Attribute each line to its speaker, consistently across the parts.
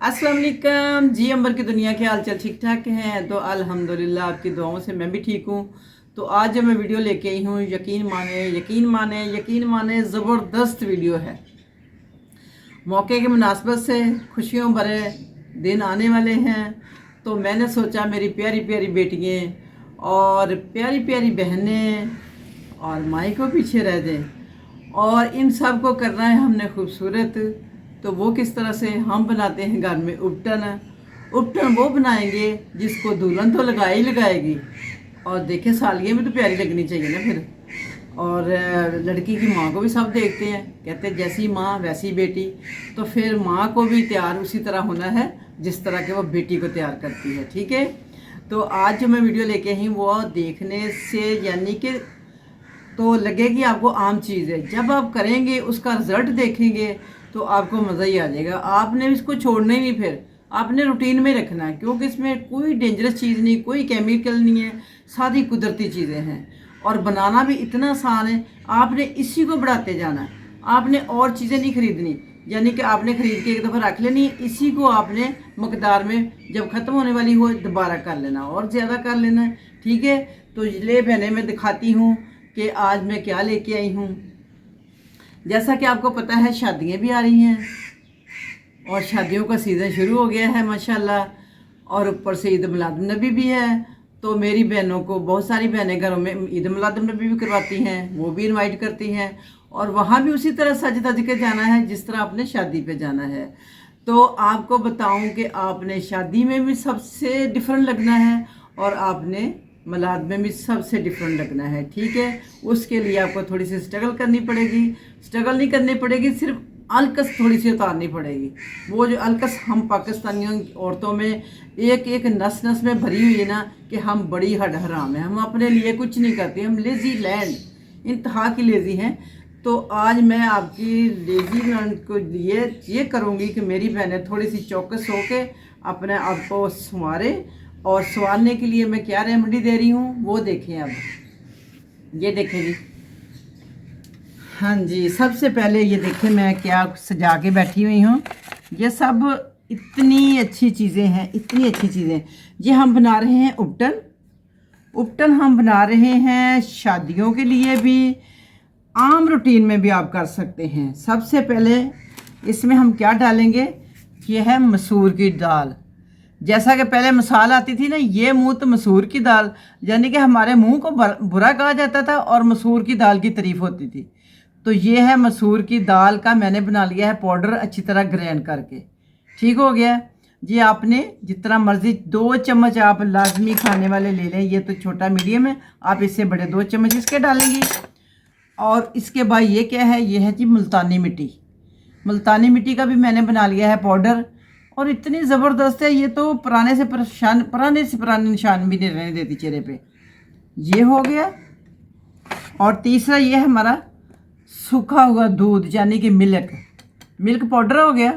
Speaker 1: अस्सलाम वालेकुम जी। अंबर की दुनिया के हाल चाल ठीक ठाक हैं तो अल्हम्दुलिल्लाह आपकी दुआओं से मैं भी ठीक हूँ। तो आज जो मैं वीडियो लेके आई हूँ, यकीन माने यकीन माने यकीन माने ज़बरदस्त वीडियो है। मौके की मुनासबत से खुशियों भरे दिन आने वाले हैं, तो मैंने सोचा मेरी प्यारी प्यारी बेटियाँ और प्यारी प्यारी बहनें और माई को पीछे रह दें और इन सब को करना है हमने खूबसूरत। तो वो किस तरह से हम बनाते हैं घर में उपटन। उपटन वो बनाएंगे जिसको दुल्हन तो लगा ही लगाएगी, और देखे सालियाँ भी तो प्यारी लगनी चाहिए ना फिर। और लड़की की माँ को भी सब देखते हैं, कहते हैं जैसी माँ वैसी बेटी। तो फिर माँ को भी तैयार उसी तरह होना है जिस तरह के वो बेटी को तैयार करती है, ठीक है। तो आज जो मैं वीडियो लेके आई वो देखने से यानी कि तो लगेगी आपको आम चीज़ है, जब आप करेंगे उसका रिज़ल्ट देखेंगे तो आपको मज़ा ही आ जाएगा। आपने इसको छोड़ना ही नहीं, फिर आपने रूटीन में रखना है, क्योंकि इसमें कोई डेंजरस चीज़ नहीं, कोई केमिकल नहीं है, सारी कुदरती चीज़ें हैं और बनाना भी इतना आसान है। आपने इसी को बढ़ाते जाना है, आपने और चीज़ें नहीं खरीदनी, यानी कि आपने ख़रीद के एक दफ़ा रख लेनी है, इसी को आपने मकदार में जब ख़त्म होने वाली हो दोबारा कर लेना और ज़्यादा कर लेना है, ठीक है। तो ले बहने मैं दिखाती हूँ कि आज मैं क्या लेके आई हूँ। जैसा कि आपको पता है शादियाँ भी आ रही हैं और शादियों का सीज़न शुरू हो गया है माशाल्लाह, और ऊपर से ईद मिलाद नबी भी है। तो मेरी बहनों को बहुत सारी बहनें घरों में ईद मिलाद नबी भी करवाती हैं, वो भी इनवाइट करती हैं, और वहाँ भी उसी तरह सज धज के जाना है जिस तरह आपने शादी पे जाना है। तो आपको बताऊं कि आपने शादी में भी सबसे डिफरेंट लगना है और आपने मिलाद में भी सबसे डिफरेंट लगना है, ठीक है। उसके लिए आपको थोड़ी सी स्ट्रगल करनी पड़ेगी। स्ट्रगल नहीं करनी पड़ेगी, सिर्फ अलकस थोड़ी सी उतारनी पड़ेगी। वो जो अलकस हम पाकिस्तानियों औरतों में एक एक नस नस में भरी हुई है ना, कि हम बड़ी हड हराम है, हम अपने लिए कुछ नहीं करते, हम लेज़ी लैंड, इंतहा की लेज़ी हैं। तो आज मैं आपकी लेज़ी लैंड को लिए ये करूँगी कि मेरी बहनें थोड़ी सी चौकस होके अपने आप को संवारें, और संवारने के लिए मैं क्या रेमेडी दे रही हूँ वो देखें। अब ये देखें जी, हाँ जी, सबसे पहले ये देखें मैं क्या सजा के बैठी हुई हूँ। ये सब इतनी अच्छी चीज़ें हैं, इतनी अच्छी चीज़ें। ये हम बना रहे हैं उपटन। उपटन हम बना रहे हैं शादियों के लिए भी, आम रूटीन में भी आप कर सकते हैं। सबसे पहले इसमें हम क्या डालेंगे, ये है मसूर की दाल। जैसा कि पहले मिसाल आती थी ना, ये मुँह तो मसूर की दाल, यानी कि हमारे मुंह को बुरा कहा जाता था और मसूर की दाल की तारीफ होती थी। तो ये है मसूर की दाल का मैंने बना लिया है पाउडर, अच्छी तरह ग्राइंड करके, ठीक हो गया जी। आपने जितना मर्जी 2 चम्मच आप लाजमी खाने वाले ले लें, ये तो छोटा मीडियम है, आप इससे बड़े 2 चम्मच इसके डालेंगी। और इसके बाद ये क्या है, ये है जी मुल्तानी मिट्टी। मुल्तानी मिट्टी का भी मैंने बना लिया है पाउडर, और इतनी ज़बरदस्त है ये तो पुराने से पुराने निशान भी नहीं रहने देती चेहरे पे। ये हो गया। और तीसरा ये हमारा सूखा हुआ दूध यानी कि मिल्क पाउडर हो गया।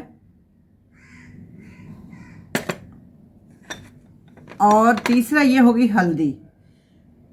Speaker 1: और तीसरा ये होगी हल्दी।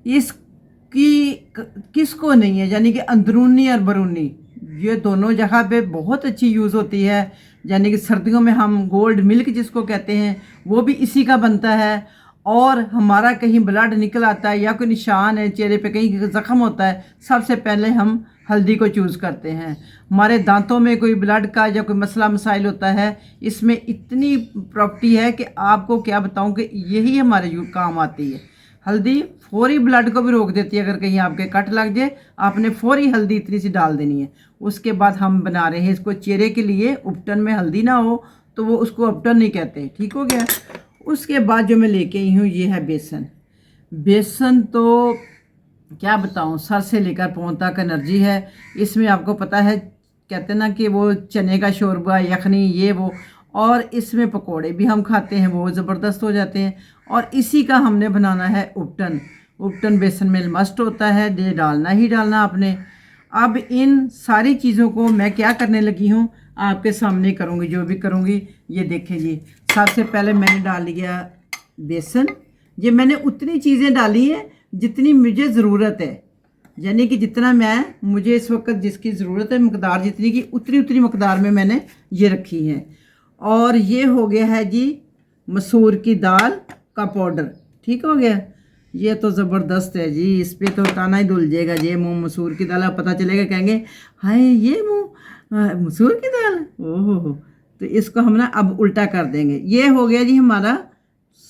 Speaker 1: इसकी किसको नहीं है, यानी कि अंदरूनी और बरूनी ये दोनों जगह पे बहुत अच्छी यूज़ होती है। यानी कि सर्दियों में हम गोल्ड मिल्क जिसको कहते हैं वो भी इसी का बनता है। और हमारा कहीं ब्लड निकल आता है या कोई निशान है चेहरे पे, कहीं ज़ख्म होता है, सबसे पहले हम हल्दी को चूज़ करते हैं। हमारे दांतों में कोई ब्लड का या कोई मसला मसाइल होता है, इसमें इतनी प्रॉपर्टी है कि आपको क्या बताऊं कि यही हमारे काम आती है। हल्दी फौरी ब्लड को भी रोक देती है, अगर कहीं आपके कट लग जाए आपने फौरी हल्दी इतनी सी डाल देनी है। उसके बाद हम बना रहे हैं इसको चेहरे के लिए। उपटन में हल्दी ना हो तो वो उसको उपटन नहीं कहते, ठीक हो गया। उसके बाद जो मैं लेके आई हूँ ये है बेसन। बेसन तो क्या बताऊँ, सर से लेकर पाँव तक एनर्जी है इसमें। आपको पता है कहते हैं ना कि वो चने का शोरबा, यखनी, ये वो, और इसमें पकोड़े भी हम खाते हैं, वो ज़बरदस्त हो जाते हैं। और इसी का हमने बनाना है उपटन। उपटन बेसन में मस्ट होता है, ये डालना ही डालना आपने। अब इन सारी चीज़ों को मैं क्या करने लगी हूँ आपके सामने करूँगी, जो भी करूँगी ये देखेंगी। सबसे पहले मैंने डाल लिया बेसन। ये मैंने उतनी चीज़ें डाली हैं जितनी मुझे ज़रूरत है, यानी कि जितना मुझे इस वक्त जिसकी ज़रूरत है, मकदार जितनी की उतनी उतनी मकदार में मैंने ये रखी है। और ये हो गया है जी मसूर की दाल का पाउडर। ठीक हो गया। ये तो ज़बरदस्त है जी, इस पे तो ताना ही धुल जाएगा। ये मुँह मसूर की दाल, पता चलेगा कहेंगे हाय ये मुँह मसूर की दाल, ओहो। तो इसको हम ना अब उल्टा कर देंगे। ये हो गया जी हमारा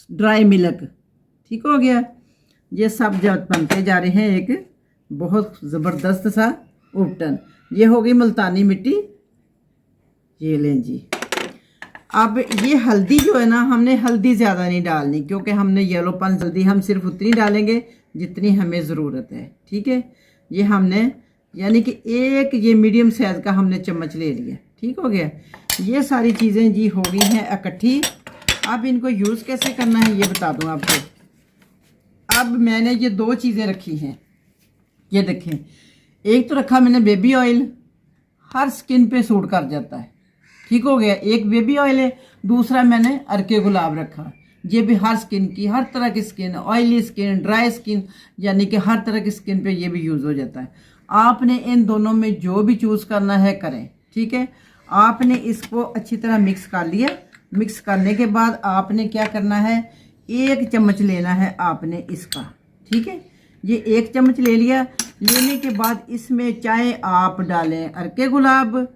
Speaker 1: ड्राई मिल्क। ठीक हो गया। ये सब जब बनते जा रहे हैं एक बहुत ज़बरदस्त सा उपटन। ये हो गई मुल्तानी मिट्टी, ये लें जी। अब ये हल्दी जो है ना, हमने हल्दी ज़्यादा नहीं डालनी, क्योंकि हमने येलोपन हल्दी हम सिर्फ उतनी डालेंगे जितनी हमें ज़रूरत है। ठीक है। ये हमने यानी कि एक ये मीडियम साइज़ का हमने चम्मच ले लिया। ठीक हो गया। ये सारी चीज़ें जी हो गई हैं इकट्ठी। अब इनको यूज़ कैसे करना है ये बता दूँ आपको। अब मैंने ये 2 चीज़ें रखी हैं, ये देखें। एक तो रखा मैंने बेबी ऑयल, हर स्किन पे सूट कर जाता है। ठीक हो गया। एक बेबी ऑयल है। दूसरा मैंने अरके गुलाब रखा, ये भी हर स्किन की, हर तरह की skin, oily skin, dry skin, यानी कि हर तरह की स्किन पे ये भी यूज़ हो जाता है। आपने इन दोनों में जो भी चूज़ करना है करें। ठीक है। आपने इसको अच्छी तरह मिक्स कर लिया। मिक्स करने के बाद आपने क्या करना है, 1 चम्मच लेना है आपने इसका। ठीक है। ये 1 चम्मच ले लिया। लेने के बाद इसमें चाहे आप डालें अरके गुलाब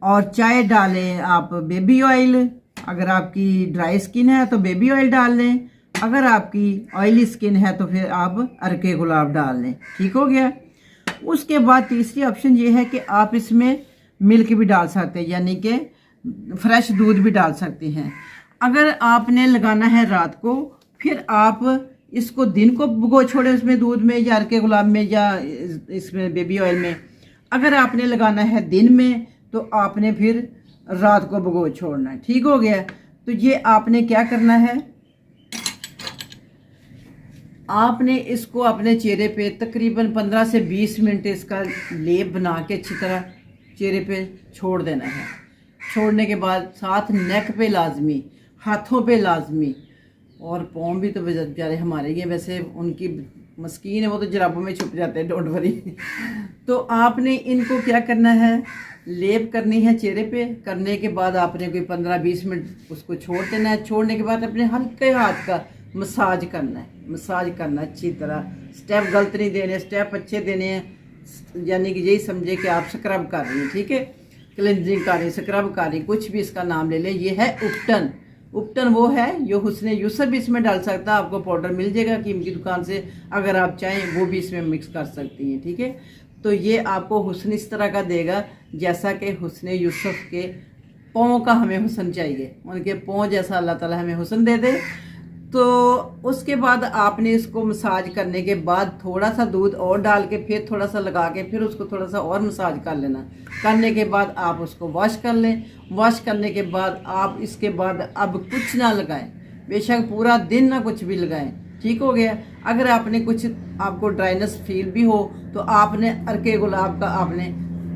Speaker 1: और चाहे डालें आप बेबी ऑयल। अगर आपकी ड्राई स्किन है तो बेबी ऑयल डाल लें, अगर आपकी ऑयली स्किन है तो फिर आप अरके गुलाब डाल लें। ठीक हो गया। उसके बाद तीसरी ऑप्शन ये है कि आप इसमें मिल्क भी डाल सकते हैं, यानी कि फ्रेश दूध भी डाल सकते हैं। अगर आपने लगाना है रात को, फिर आप इसको दिन को भिगो छोड़े उसमें दूध में या अरके गुलाब में या इसमें बेबी ऑयल में। अगर आपने लगाना है दिन में तो आपने फिर रात को भिगो छोड़ना है। ठीक हो गया। तो ये आपने क्या करना है, आपने इसको अपने चेहरे पे तकरीबन 15 से 20 मिनट इसका लेप बना के अच्छी तरह चेहरे पे छोड़ देना है। छोड़ने के बाद साथ नेक पे लाजमी, हाथों पे लाजमी, और पाँव भी तो बेचारे हमारे ये वैसे उनकी मस्कीन है, वो तो जराबों में छुप जाते हैं, डोंट वरी। तो आपने इनको क्या करना है, लेप करनी है चेहरे पे। करने के बाद आपने कोई 15-20 मिनट उसको छोड़ देना है। छोड़ने के बाद अपने हल्के हाथ का मसाज करना है। मसाज करना अच्छी तरह, स्टेप गलत नहीं देने, स्टेप अच्छे देने हैं। यानी कि यही समझे कि आप स्क्रब कर रही हैं। ठीक है। क्लिनजिंग कर रही, स्क्रब कर रही, कुछ भी इसका नाम ले लें। ये है उपटन। उपटन वो है जो हुस्ने यूसुफ भी इसमें डाल सकता है। आपको पाउडर मिल जाएगा कीम की दुकान से, अगर आप चाहें वो भी इसमें मिक्स कर सकती हैं। ठीक है। तो ये आपको हुस्न इस तरह का देगा जैसा कि हुस्ने यूसुफ के पाँव का हमें हुस्न चाहिए, उनके पाँव जैसा अल्लाह ताला हमें हुस्न दे दे। तो उसके बाद आपने इसको मसाज करने के बाद थोड़ा सा दूध और डाल के फिर थोड़ा सा लगा के फिर उसको थोड़ा सा और मसाज कर लेना। करने के बाद आप उसको वॉश कर लें। वॉश करने के बाद आप इसके बाद अब कुछ ना लगाएं, बेशक पूरा दिन ना कुछ भी लगाएं। ठीक हो गया। अगर आपने कुछ आपको ड्राइनेस फील भी हो तो आपने अरके गुलाब का आपने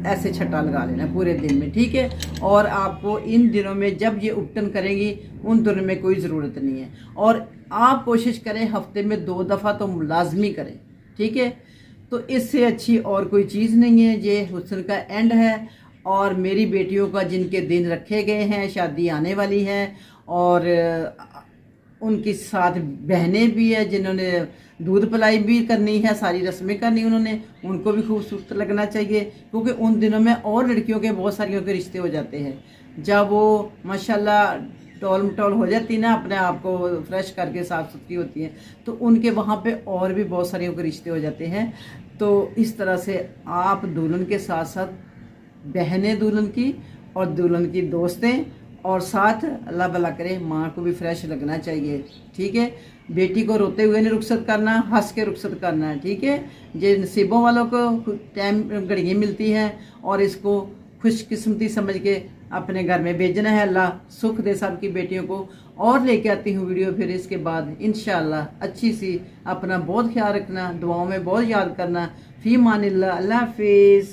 Speaker 1: ऐसे छट्टा लगा लेना पूरे दिन में। ठीक है। और आपको इन दिनों में जब ये उपटन करेंगी उन दिनों में कोई ज़रूरत नहीं है। और आप कोशिश करें हफ्ते में 2 दफ़ा तो लाजमी करें। ठीक है। तो इससे अच्छी और कोई चीज़ नहीं है। ये हुस्न का एंड है। और मेरी बेटियों का जिनके दिन रखे गए हैं, शादी आने वाली है, और उनके साथ बहनें भी है जिन्होंने दूध पिलाई भी करनी है, सारी रस्में करनी उन्होंने, उनको भी खूबसूरत लगना चाहिए। क्योंकि उन दिनों में और लड़कियों के बहुत सारियों के रिश्ते हो जाते हैं। जब वो माशाल्लाह टॉल मटोल हो जाती ना, अपने आप को फ्रेश करके साफ़ सुथरी होती हैं, तो उनके वहाँ पे और भी बहुत सारियों के रिश्ते हो जाते हैं। तो इस तरह से आप दुल्हन के साथ साथ बहनें दुल्हन की और दुल्हन की दोस्तें, और साथ अल्लाह भला करे माँ को भी फ्रेश लगना चाहिए। ठीक है। बेटी को रोते हुए नहीं रुखसत करना, हंस के रुखसत करना है। ठीक है। ये नसीबों वालों को टाइम घड़ियाँ मिलती हैं और इसको खुशकिस्मती समझ के अपने घर में भेजना है। अल्लाह सुख दे सबकी बेटियों को। और लेके आती हूँ वीडियो फिर इसके बाद इंशाअल्लाह अच्छी सी। अपना बहुत ख्याल रखना, दुआओं में बहुत याद करना। फी मानिल्लाह। अल्लाह हाफिज़।